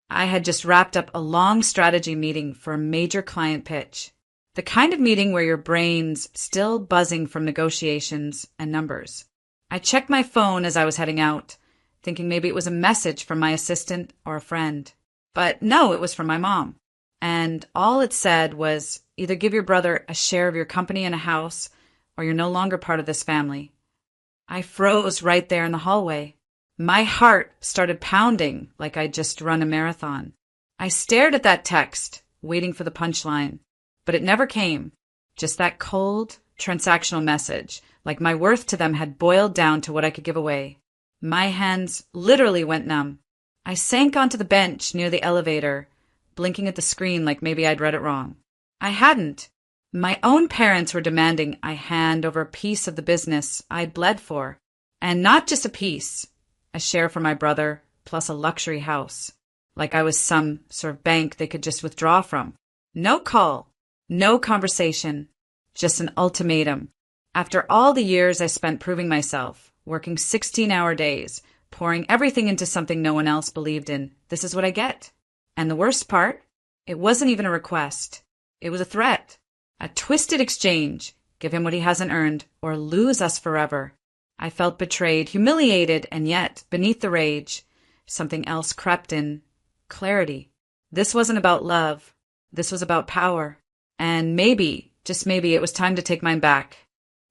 I had just wrapped up a long strategy meeting for a major client pitch. The kind of meeting where your brain's still buzzing from negotiations and numbers. I checked my phone as I was heading out, thinking maybe it was a message from my assistant or a friend. But no, it was from my mom. And all it said was, either give your brother a share of your company and a house, or you're no longer part of this family. I froze right there in the hallway. My heart started pounding like I'd just run a marathon. I stared at that text, waiting for the punchline, but it never came. Just that cold, transactional message, like my worth to them had boiled down to what I could give away. My hands literally went numb. I sank onto the bench near the elevator, blinking at the screen like maybe I'd read it wrong. I hadn't. My own parents were demanding I hand over a piece of the business I'd bled for. And not just a piece, a share for my brother, plus a luxury house. Like I was some sort of bank they could just withdraw from. No call, no conversation, just an ultimatum. After all the years I spent proving myself, working 16-hour days, pouring everything into something no one else believed in, this is what I get. And the worst part? It wasn't even a request. It was a threat. A twisted exchange. Give him what he hasn't earned, or lose us forever. I felt betrayed, humiliated, and yet, beneath the rage, something else crept in. Clarity. This wasn't about love. This was about power. And maybe, just maybe, it was time to take mine back.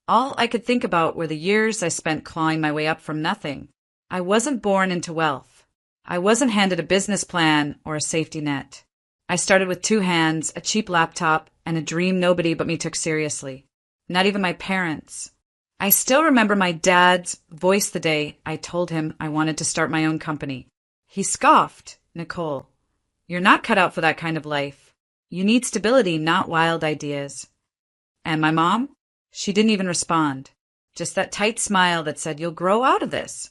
All I could think about were the years I spent clawing my way up from nothing. I wasn't born into wealth. I wasn't handed a business plan or a safety net. I started with 2 hands, a cheap laptop, and a dream nobody but me took seriously. Not even my parents. I still remember my dad's voice the day I told him I wanted to start my own company. He scoffed, "Nicole, you're not cut out for that kind of life. You need stability, not wild ideas." And my mom? She didn't even respond. Just that tight smile that said, "You'll grow out of this."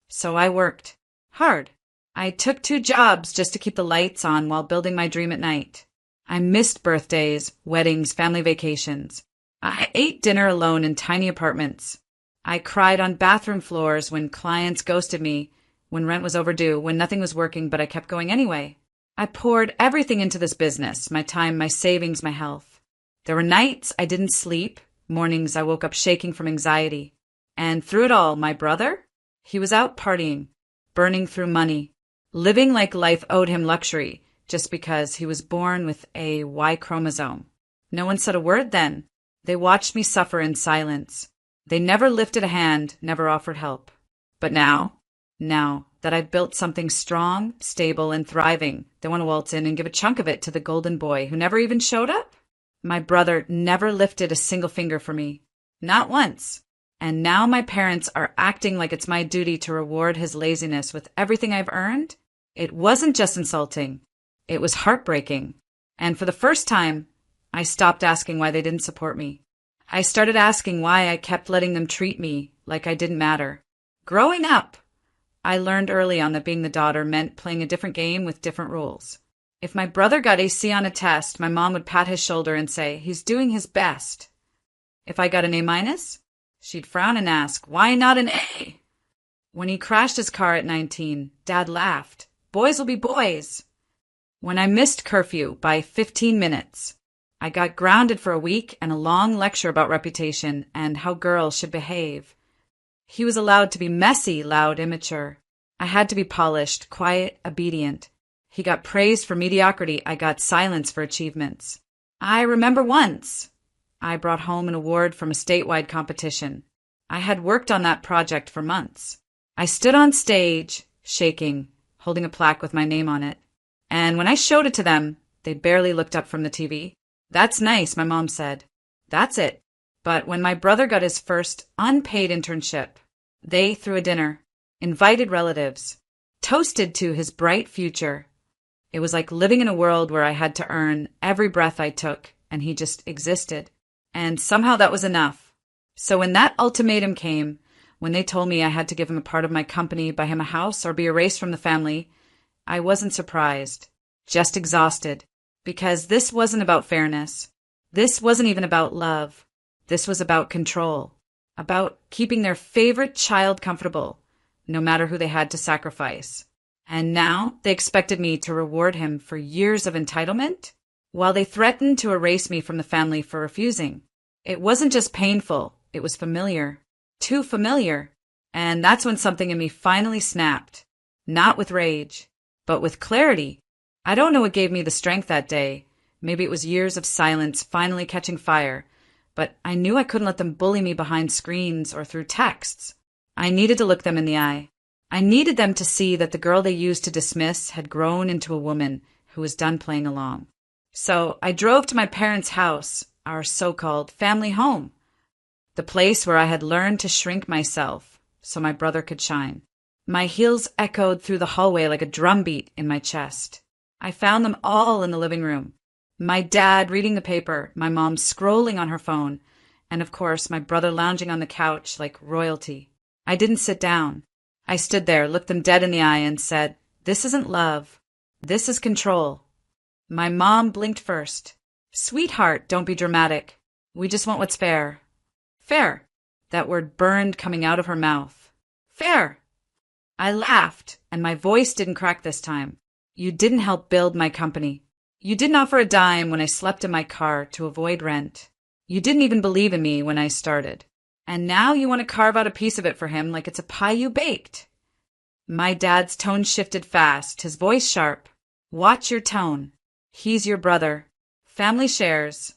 So I worked. Hard. I took 2 jobs just to keep the lights on while building my dream at night. I missed birthdays, weddings, family vacations. I ate dinner alone in tiny apartments. I cried on bathroom floors when clients ghosted me, when rent was overdue, when nothing was working, but I kept going anyway. I poured everything into this business, my time, my savings, my health. There were nights I didn't sleep, mornings I woke up shaking from anxiety. And through it all, my brother? He was out partying, burning through money, living like life owed him luxury just because he was born with a Y chromosome. No one said a word then. They watched me suffer in silence. They never lifted a hand, never offered help. But now that I've built something strong, stable, and thriving, they want to waltz in and give a chunk of it to the golden boy who never even showed up? My brother never lifted a single finger for me. Not once. And now my parents are acting like it's my duty to reward his laziness with everything I've earned? It wasn't just insulting. It was heartbreaking. And for the first time, I stopped asking why they didn't support me. I started asking why I kept letting them treat me like I didn't matter. Growing up, I learned early on that being the daughter meant playing a different game with different rules. If my brother got a C on a test, my mom would pat his shoulder and say, "He's doing his best." If I got an A-, she'd frown and ask, "Why not an A?" When he crashed his car at 19, Dad laughed. "Boys will be boys." When I missed curfew by 15 minutes, I got grounded for a week and a long lecture about reputation and how girls should behave. He was allowed to be messy, loud, immature. I had to be polished, quiet, obedient. He got praised for mediocrity. I got silence for achievements. I remember once I brought home an award from a statewide competition. I had worked on that project for months. I stood on stage, shaking, holding a plaque with my name on it. And when I showed it to them, they barely looked up from the TV. "That's nice," my mom said. That's it. But when my brother got his first unpaid internship, they threw a dinner, invited relatives, toasted to his bright future. It was like living in a world where I had to earn every breath I took, and he just existed. And somehow that was enough. So when that ultimatum came, when they told me I had to give him a part of my company, buy him a house, or be erased from the family, I wasn't surprised, just exhausted. Because this wasn't about fairness. This wasn't even about love. This was about control. About keeping their favorite child comfortable, no matter who they had to sacrifice. And now they expected me to reward him for years of entitlement, while they threatened to erase me from the family for refusing. It wasn't just painful, it was familiar. Too familiar. And that's when something in me finally snapped. Not with rage, but with clarity. I don't know what gave me the strength that day. Maybe it was years of silence finally catching fire. But I knew I couldn't let them bully me behind screens or through texts. I needed to look them in the eye. I needed them to see that the girl they used to dismiss had grown into a woman who was done playing along. So I drove to my parents' house, our so-called family home, the place where I had learned to shrink myself so my brother could shine. My heels echoed through the hallway like a drumbeat in my chest. I found them all in the living room. My dad reading the paper, my mom scrolling on her phone, and of course my brother lounging on the couch like royalty. I didn't sit down. I stood there, looked them dead in the eye, and said, "This isn't love. This is control." My mom blinked first. "Sweetheart, don't be dramatic. We just want what's fair." Fair. That word burned coming out of her mouth. Fair. I laughed, and my voice didn't crack this time. "You didn't help build my company. You didn't offer a dime when I slept in my car to avoid rent. You didn't even believe in me when I started. And now you want to carve out a piece of it for him like it's a pie you baked." My dad's tone shifted fast, his voice sharp. "Watch your tone. He's your brother. Family shares."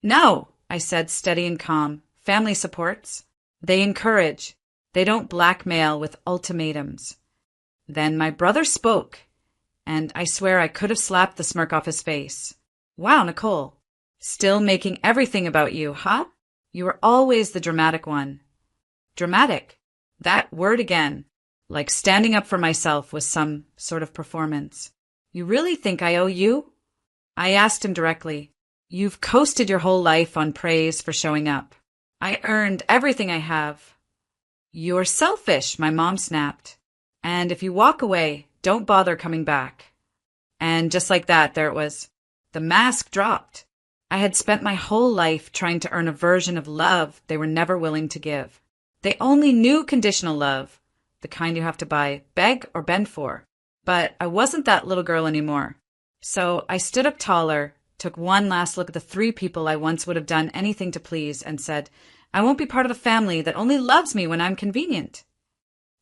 "No," I said, steady and calm. "Family supports. They encourage. They don't blackmail with ultimatums." Then my brother spoke, and I swear I could have slapped the smirk off his face. "Wow, Nicole. Still making everything about you, huh? You were always the dramatic one." Dramatic. That word again. Like standing up for myself was some sort of performance. "You really think I owe you?" I asked him directly. "You've coasted your whole life on praise for showing up. I earned everything I have." "You're selfish," my mom snapped. "And if you walk away, don't bother coming back." And just like that, there it was. The mask dropped. I had spent my whole life trying to earn a version of love they were never willing to give. They only knew conditional love, the kind you have to buy, beg, or bend for. But I wasn't that little girl anymore. So I stood up taller, took one last look at the three people I once would have done anything to please, and said, "I won't be part of a family that only loves me when I'm convenient."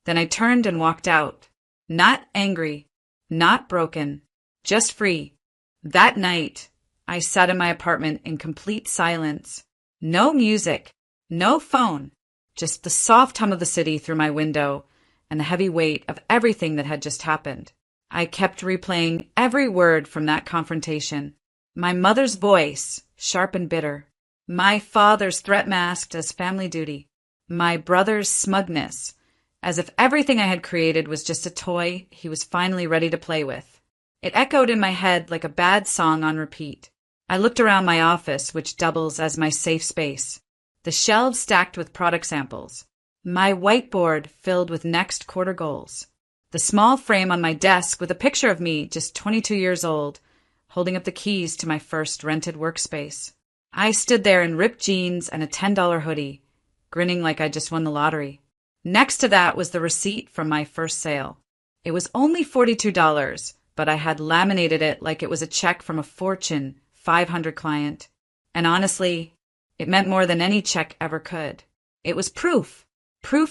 Then I turned and walked out. Not angry, not broken, just free. That night, I sat in my apartment in complete silence. No music, no phone, just the soft hum of the city through my window and the heavy weight of everything that had just happened. I kept replaying every word from that confrontation. My mother's voice, sharp and bitter. My father's threat masked as family duty. My brother's smugness, as if everything I had created was just a toy he was finally ready to play with. It echoed in my head like a bad song on repeat. I looked around my office, which doubles as my safe space. The shelves stacked with product samples. My whiteboard filled with next quarter goals. The small frame on my desk with a picture of me, just 22 years old, holding up the keys to my first rented workspace. I stood there in ripped jeans and a $10 hoodie, grinning like I just won the lottery. Next to that was the receipt from my first sale. It was only $42, but I had laminated it like it was a check from a Fortune 500 client. And honestly, it meant more than any check ever could. It was proof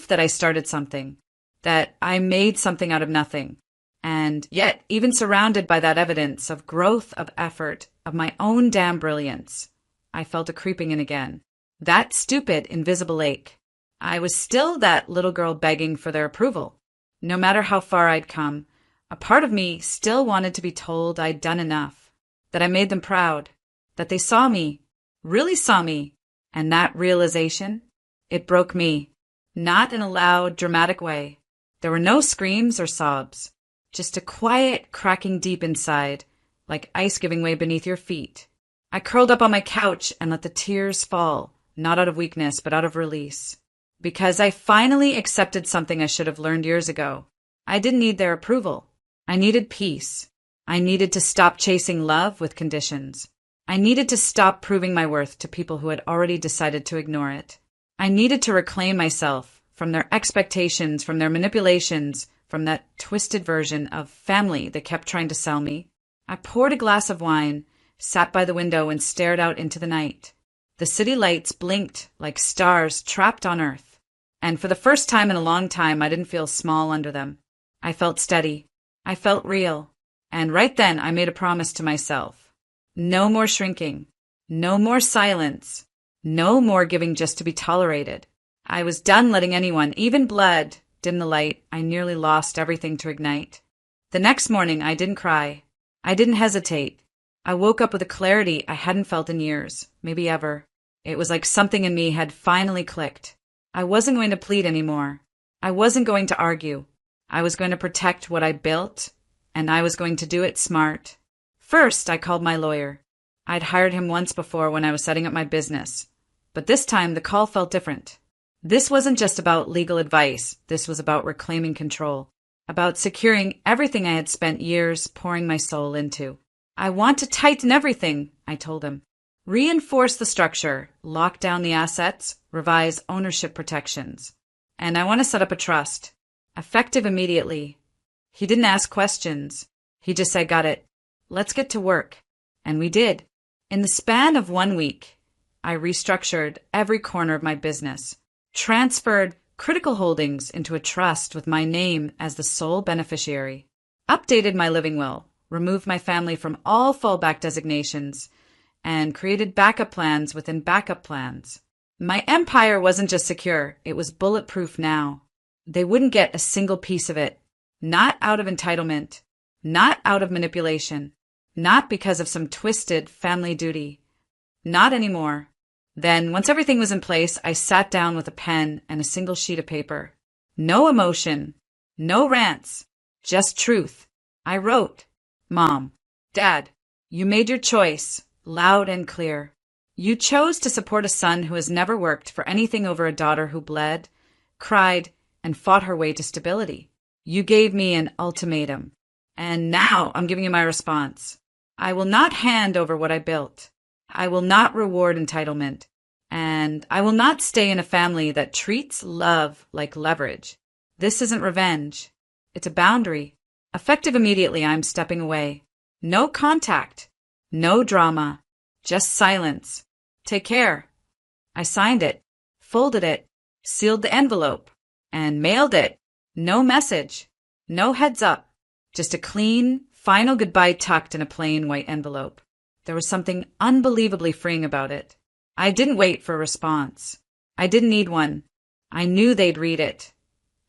that I started something, that I made something out of nothing. And yet, even surrounded by that evidence of growth, of effort, of my own damn brilliance, I felt it creeping in again. That stupid, invisible ache. I was still that little girl begging for their approval. No matter how far I'd come, a part of me still wanted to be told I'd done enough, that I made them proud, that they saw me, really saw me. And that realization, it broke me. Not in a loud, dramatic way. There were no screams or sobs, just a quiet cracking deep inside, like ice giving way beneath your feet. I curled up on my couch and let the tears fall, not out of weakness, but out of release. Because I finally accepted something I should have learned years ago. I didn't need their approval. I needed peace. I needed to stop chasing love with conditions. I needed to stop proving my worth to people who had already decided to ignore it. I needed to reclaim myself from their expectations, from their manipulations, from that twisted version of family they kept trying to sell me. I poured a glass of wine, sat by the window, and stared out into the night. The city lights blinked like stars trapped on Earth. And for the first time in a long time, I didn't feel small under them. I felt steady. I felt real. And right then, I made a promise to myself. No more shrinking. No more silence. No more giving just to be tolerated. I was done letting anyone, even blood, dim the light. I nearly lost everything to ignite. The next morning, I didn't cry. I didn't hesitate. I woke up with a clarity I hadn't felt in years, maybe ever. It was like something in me had finally clicked. I wasn't going to plead anymore. I wasn't going to argue. I was going to protect what I built, and I was going to do it smart. First, I called my lawyer. I'd hired him once before when I was setting up my business, but this time the call felt different. This wasn't just about legal advice. This was about reclaiming control, about securing everything I had spent years pouring my soul into. I want to tighten everything, I told him. Reinforce the structure, lock down the assets, revise ownership protections. And I want to set up a trust, effective immediately. He didn't ask questions. He just said, got it. Let's get to work. And we did. In the span of 1 week, I restructured every corner of my business, transferred critical holdings into a trust with my name as the sole beneficiary, updated my living will, removed my family from all fallback designations, and created backup plans within backup plans. My empire wasn't just secure, it was bulletproof now. They wouldn't get a single piece of it, not out of entitlement, not out of manipulation, not because of some twisted family duty. Not anymore. Then, once everything was in place, I sat down with a pen and a single sheet of paper. No emotion, no rants, just truth. I wrote, Mom, Dad, you made your choice, loud and clear. You chose to support a son who has never worked for anything over a daughter who bled, cried, and fought her way to stability. You gave me an ultimatum. And now I'm giving you my response. I will not hand over what I built. I will not reward entitlement. And I will not stay in a family that treats love like leverage. This isn't revenge. It's a boundary. Effective immediately, I'm stepping away. No contact. No drama. Just silence. Take care. I signed it, folded it, sealed the envelope, and mailed it. No message. No heads up. Just a clean, final goodbye tucked in a plain white envelope. There was something unbelievably freeing about it. I didn't wait for a response. I didn't need one. I knew they'd read it.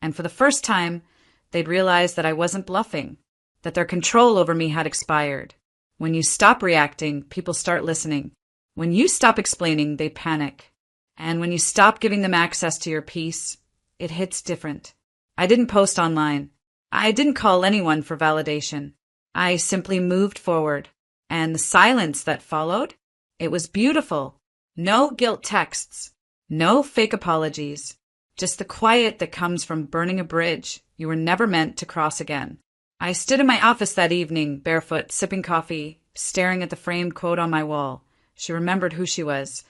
And for the first time, they'd realize that I wasn't bluffing, that their control over me had expired. When you stop reacting, people start listening. When you stop explaining, they panic. And when you stop giving them access to your peace, it hits different. I didn't post online. I didn't call anyone for validation. I simply moved forward. And the silence that followed, it was beautiful. No guilt texts. No fake apologies. Just the quiet that comes from burning a bridge you were never meant to cross again. I stood in my office that evening, barefoot, sipping coffee, staring at the framed quote on my wall. She remembered who she was.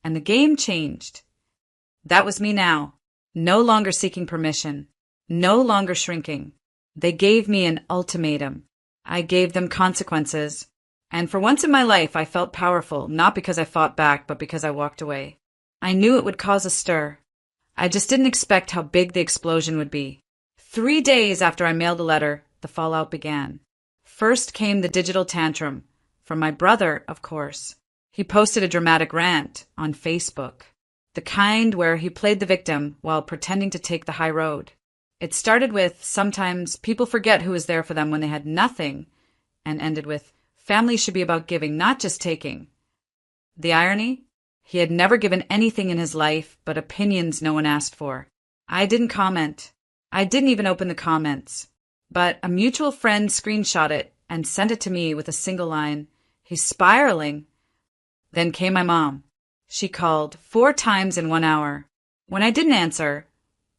And the game changed. That was me now. No longer seeking permission. No longer shrinking. They gave me an ultimatum. I gave them consequences. And for once in my life, I felt powerful, not because I fought back, but because I walked away. I knew it would cause a stir. I just didn't expect how big the explosion would be. 3 days after I mailed the letter, the fallout began. First came the digital tantrum, from my brother, of course. He posted a dramatic rant on Facebook, the kind where he played the victim while pretending to take the high road. It started with, sometimes people forget who was there for them when they had nothing, and ended with, family should be about giving, not just taking. The irony? He had never given anything in his life but opinions no one asked for. I didn't comment. I didn't even open the comments. But a mutual friend screenshot it and sent it to me with a single line, "He's spiraling." Then came my mom. She called 4 times in 1 hour. When I didn't answer,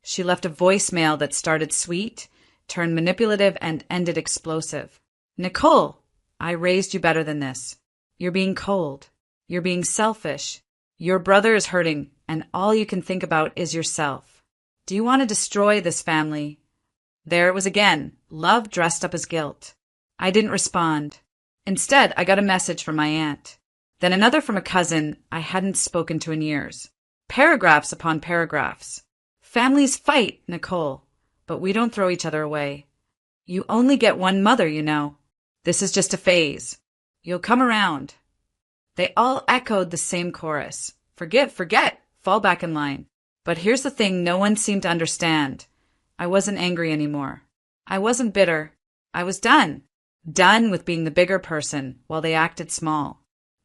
she left a voicemail that started sweet, turned manipulative, and ended explosive. "Nicole, I raised you better than this. You're being cold. You're being selfish. Your brother is hurting, and all you can think about is yourself. Do you want to destroy this family? There it was again, love dressed up as guilt. I didn't respond. Instead, I got a message from my aunt. Then another from a cousin I hadn't spoken to in years. Paragraphs upon paragraphs. Families fight, Nicole, but we don't throw each other away. You only get one mother, you know. This is just a phase. You'll come around. They all echoed the same chorus. Forget, fall back in line. But here's the thing no one seemed to understand. I wasn't angry anymore. I wasn't bitter. I was done. Done with being the bigger person while they acted small.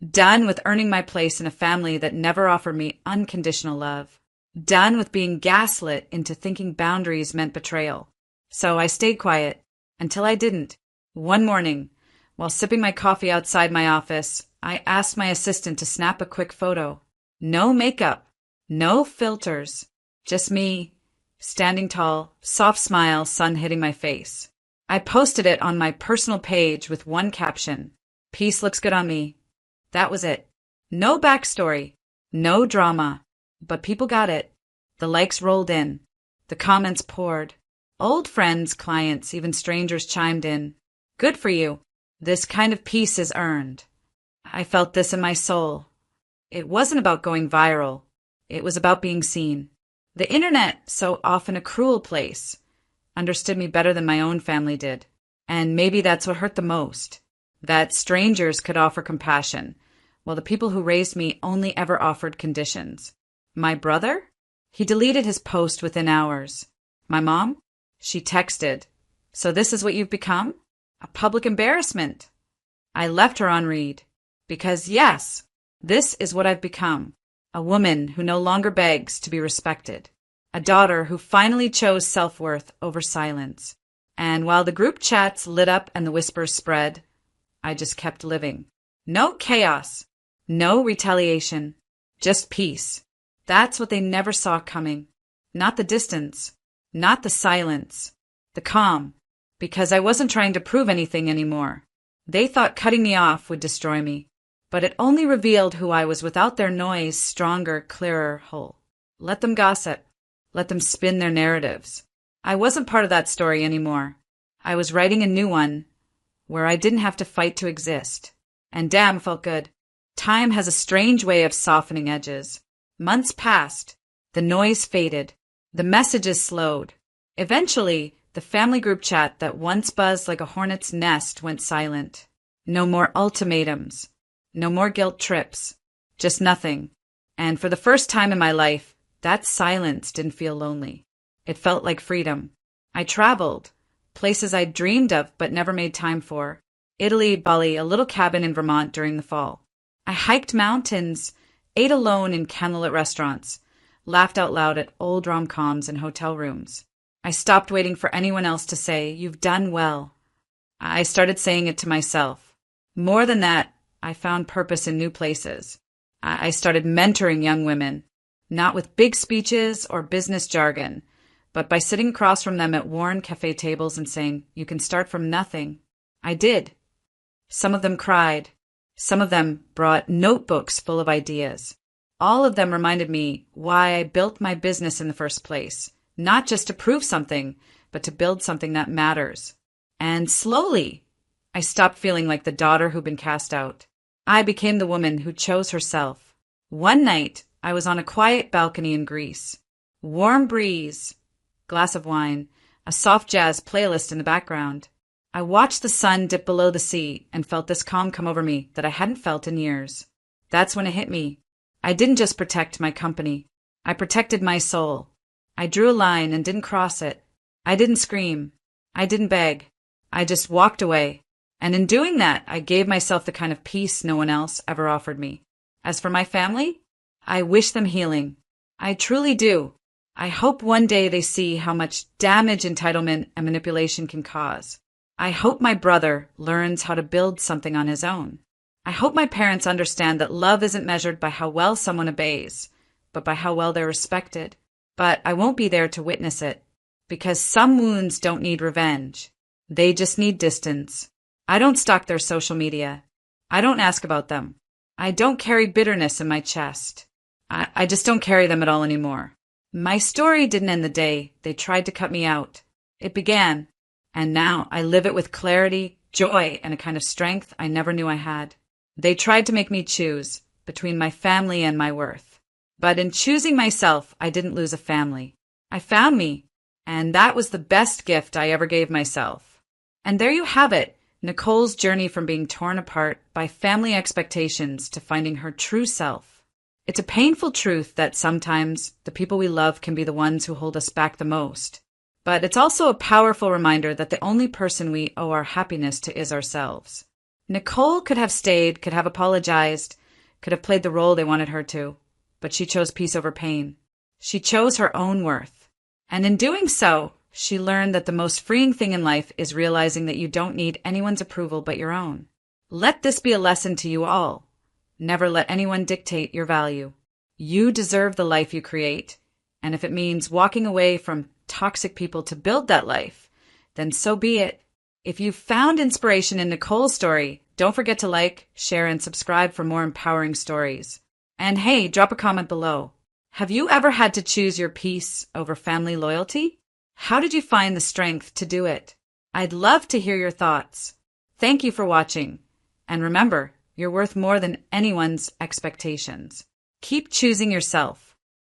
Done with earning my place in a family that never offered me unconditional love. Done with being gaslit into thinking boundaries meant betrayal. So I stayed quiet until I didn't. One morning, while sipping my coffee outside my office, I asked my assistant to snap a quick photo. No makeup, no filters, just me, standing tall, soft smile, sun hitting my face. I posted it on my personal page with one caption, "Peace looks good on me." That was it. No backstory, no drama, but people got it. The likes rolled in. The comments poured. Old friends, clients, even strangers chimed in. Good for you. This kind of peace is earned. I felt this in my soul. It wasn't about going viral. It was about being seen. The internet, so often a cruel place, understood me better than my own family did. And maybe that's what hurt the most. That strangers could offer compassion, while the people who raised me only ever offered conditions. My brother? He deleted his post within hours. My mom? She texted, "So this is what you've become? A public embarrassment." I left her on read. Because yes, this is what I've become. A woman who no longer begs to be respected. A daughter who finally chose self-worth over silence. And while the group chats lit up and the whispers spread, I just kept living. No chaos. No retaliation. Just peace. That's what they never saw coming. Not the distance. Not the silence. The calm. Because I wasn't trying to prove anything anymore. They thought cutting me off would destroy me. But it only revealed who I was without their noise, stronger, clearer whole. Let them gossip. Let them spin their narratives. I wasn't part of that story anymore. I was writing a new one, where I didn't have to fight to exist. And damn, felt good. Time has a strange way of softening edges. Months passed. The noise faded. The messages slowed. Eventually, the family group chat that once buzzed like a hornet's nest went silent. No more ultimatums. No more guilt trips. Just nothing. And for the first time in my life, that silence didn't feel lonely. It felt like freedom. I traveled. Places I'd dreamed of but never made time for. Italy, Bali, a little cabin in Vermont during the fall. I hiked mountains, ate alone in candlelit restaurants, laughed out loud at old rom-coms in hotel rooms. I stopped waiting for anyone else to say, "You've done well." I started saying it to myself. More than that, I found purpose in new places. I started mentoring young women, not with big speeches or business jargon, but by sitting across from them at worn cafe tables and saying, "You can start from nothing." I did. Some of them cried. Some of them brought notebooks full of ideas. All of them reminded me why I built my business in the first place, not just to prove something, but to build something that matters. And slowly, I stopped feeling like the daughter who'd been cast out. I became the woman who chose herself. One night, I was on a quiet balcony in Greece. Warm breeze, glass of wine, a soft jazz playlist in the background. I watched the sun dip below the sea and felt this calm come over me that I hadn't felt in years. That's when it hit me. I didn't just protect my company. I protected my soul. I drew a line and didn't cross it. I didn't scream. I didn't beg. I just walked away. And in doing that, I gave myself the kind of peace no one else ever offered me. As for my family, I wish them healing. I truly do. I hope one day they see how much damage entitlement and manipulation can cause. I hope my brother learns how to build something on his own. I hope my parents understand that love isn't measured by how well someone obeys, but by how well they're respected. But I won't be there to witness it, because some wounds don't need revenge. They just need distance. I don't stalk their social media. I don't ask about them. I don't carry bitterness in my chest. I just don't carry them at all anymore. My story didn't end the day they tried to cut me out. It began, and now I live it with clarity, joy, and a kind of strength I never knew I had. They tried to make me choose between my family and my worth. But in choosing myself, I didn't lose a family. I found me, and that was the best gift I ever gave myself. And there you have it, Nicole's journey from being torn apart by family expectations to finding her true self. It's a painful truth that sometimes the people we love can be the ones who hold us back the most. But it's also a powerful reminder that the only person we owe our happiness to is ourselves. Nicole could have stayed, could have apologized, could have played the role they wanted her to, but she chose peace over pain. She chose her own worth. And in doing so, she learned that the most freeing thing in life is realizing that you don't need anyone's approval but your own. Let this be a lesson to you all. Never let anyone dictate your value. You deserve the life you create, and if it means walking away from toxic people to build that life, then so be it. If you found inspiration in Nicole's story, don't forget to like, share, and subscribe for more empowering stories. And hey, drop a comment below. Have you ever had to choose your peace over family loyalty? How did you find the strength to do it? I'd love to hear your thoughts. Thank you for watching. And remember, you're worth more than anyone's expectations. Keep choosing yourself.